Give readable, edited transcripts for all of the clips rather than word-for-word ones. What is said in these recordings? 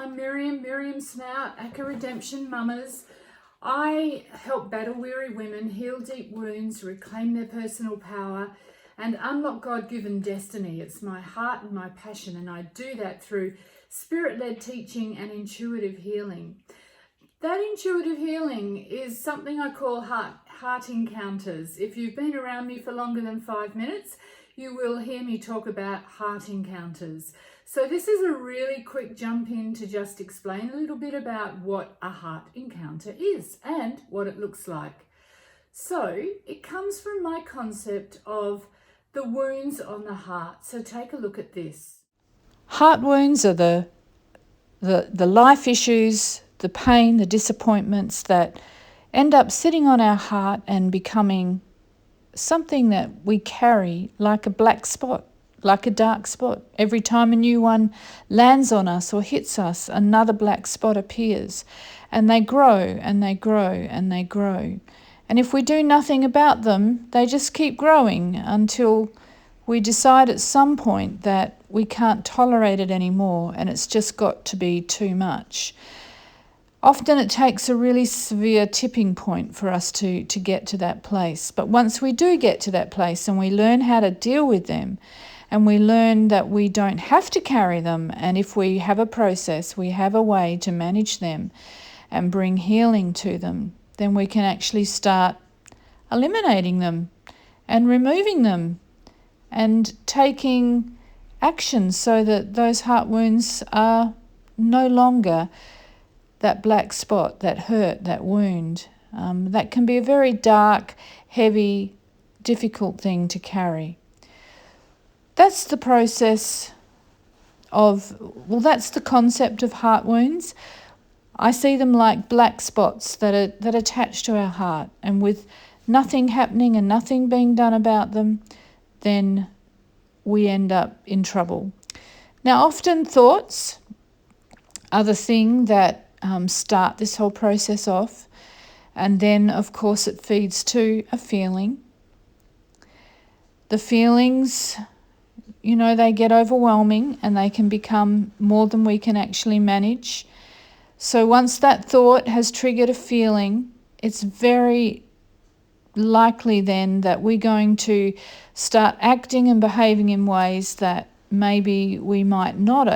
I'm Miriam Smout, Aka Redemption Mummas. I help battle-weary women heal deep wounds, reclaim their personal power, and unlock God-given destiny. It's my heart and my passion, and I do that through spirit-led teaching and intuitive healing. That intuitive healing is something I call heart encounters. If you've been around me for longer than 5 minutes, you will hear me talk about heart encounters. So this is a really quick jump in to just explain a little bit about what a heart encounter is and what it looks like. So it comes from my concept of the wounds on the heart. So take a look at this. Heart wounds are the life issues, the pain, the disappointments that end up sitting on our heart and becoming something that we carry like a black spot, like a dark spot. Every time a new one lands on us or hits us, another black spot appears, and they grow and they grow and they grow. And if we do nothing about them, they just keep growing until we decide at some point that we can't tolerate it anymore and it's just got to be too much. Often it takes a really severe tipping point for us to get to that place. But once we do get to that place and we learn how to deal with them and we learn that we don't have to carry them, and if we have a process, we have a way to manage them and bring healing to them, then we can actually start eliminating them and removing them and taking action so that those heart wounds are no longer that black spot, that hurt, that wound. That can be a very dark, heavy, difficult thing to carry. That's the process that's the concept of heart wounds. I see them like black spots that attach to our heart, and with nothing happening and nothing being done about them, then we end up in trouble. Now, often thoughts are the thing that start this whole process off, and then of course it feeds to a feeling. The feelings, they get overwhelming and they can become more than we can actually manage. So once that thought has triggered a feeling, it's very likely then that we're going to start acting and behaving in ways that maybe we might not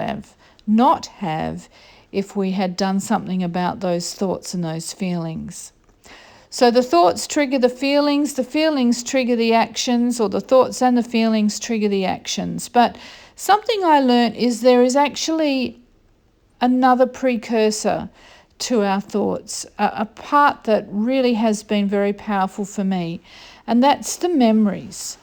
have if we had done something about those thoughts and those feelings. So the thoughts trigger the feelings trigger the actions, or the thoughts and the feelings trigger the actions. But something I learned is there is actually another precursor to our thoughts, a part that really has been very powerful for me, and that's the memories.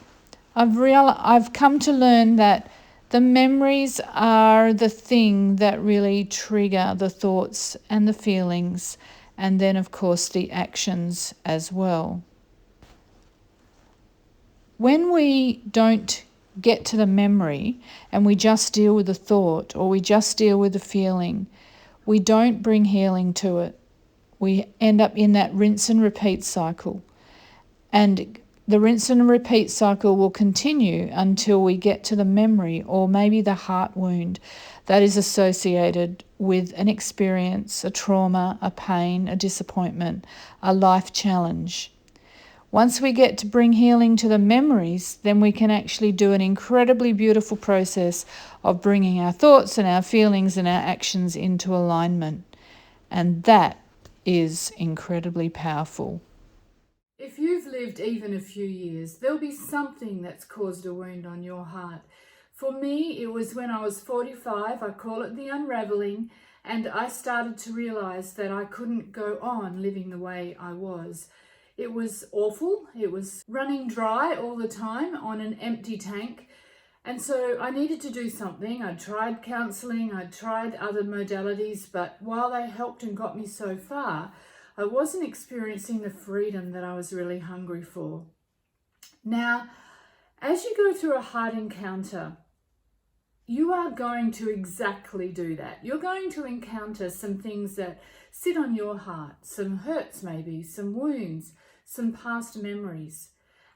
I've come to learn that the memories are the thing that really trigger the thoughts and the feelings, and then of course the actions as well. When we don't get to the memory and we just deal with the thought, or we just deal with the feeling, we don't bring healing to it. We end up in that rinse and repeat cycle. And the rinse and repeat cycle will continue until we get to the memory, or maybe the heart wound that is associated with an experience, a trauma, a pain, a disappointment, a life challenge. Once we get to bring healing to the memories, then we can actually do an incredibly beautiful process of bringing our thoughts and our feelings and our actions into alignment. And that is incredibly powerful. If you've lived even a few years, there'll be something that's caused a wound on your heart. For me, it was when I was 45, I call it the unraveling, and I started to realise that I couldn't go on living the way I was. It was awful. It was running dry all the time on an empty tank. And so I needed to do something. I tried counselling, I tried other modalities, but while they helped and got me so far, I wasn't experiencing the freedom that I was really hungry for. Now, as you go through a heart encounter, you are going to exactly do that. You're going to encounter some things that sit on your heart, some hurts maybe, some wounds, some past memories.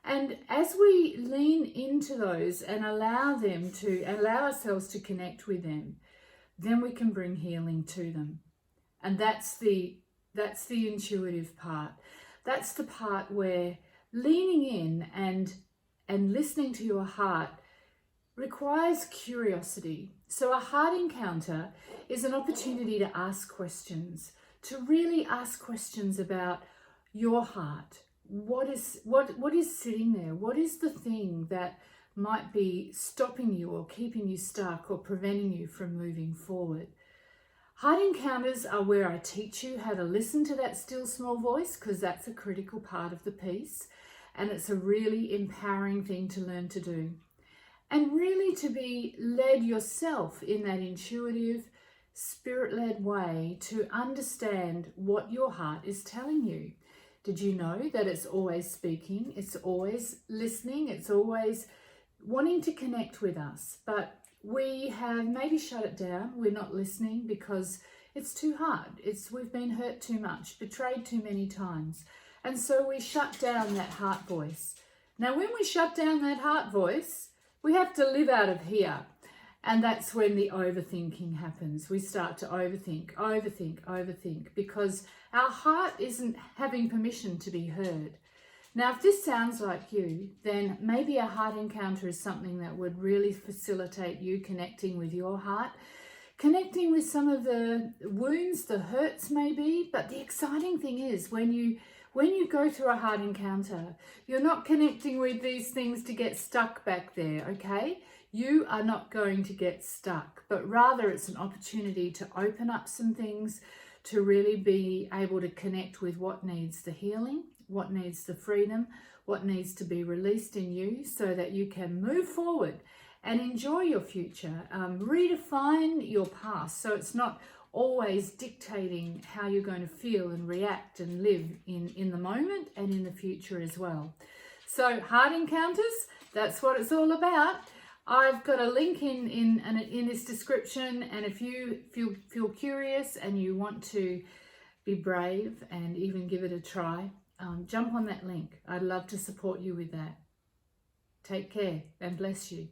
And as we lean into those and allow ourselves to connect with them, then we can bring healing to them. And that's the intuitive part. That's the part where leaning in and listening to your heart requires curiosity. So a heart encounter is an opportunity to ask questions, to really ask questions about your heart. What is sitting there? What is the thing that might be stopping you or keeping you stuck or preventing you from moving forward? Heart encounters are where I teach you how to listen to that still small voice, because that's a critical part of the piece, and it's a really empowering thing to learn to do. And really to be led yourself in that intuitive, spirit-led way to understand what your heart is telling you. Did you know that it's always speaking, it's always listening, it's always wanting to connect with us, but we have maybe shut it down. We're not listening because it's too hard. We've been hurt too much, betrayed too many times. And so we shut down that heart voice. Now, when we shut down that heart voice, we have to live out of here. And that's when the overthinking happens. We start to overthink, because our heart isn't having permission to be heard. Now, if this sounds like you, then maybe a heart encounter is something that would really facilitate you connecting with your heart, connecting with some of the wounds, the hurts maybe. But the exciting thing is when you go through a heart encounter, you're not connecting with these things to get stuck back there, okay? You are not going to get stuck, but rather it's an opportunity to open up some things, to really be able to connect with what needs the healing, what needs the freedom, what needs to be released in you, so that you can move forward and enjoy your future, redefine your past, so it's not always dictating how you're going to feel and react and live in the moment and in the future as well. So heart encounters, that's what it's all about. I've got a link in this description, and if you feel curious and you want to be brave and even give it a try, jump on that link. I'd love to support you with that. Take care and bless you.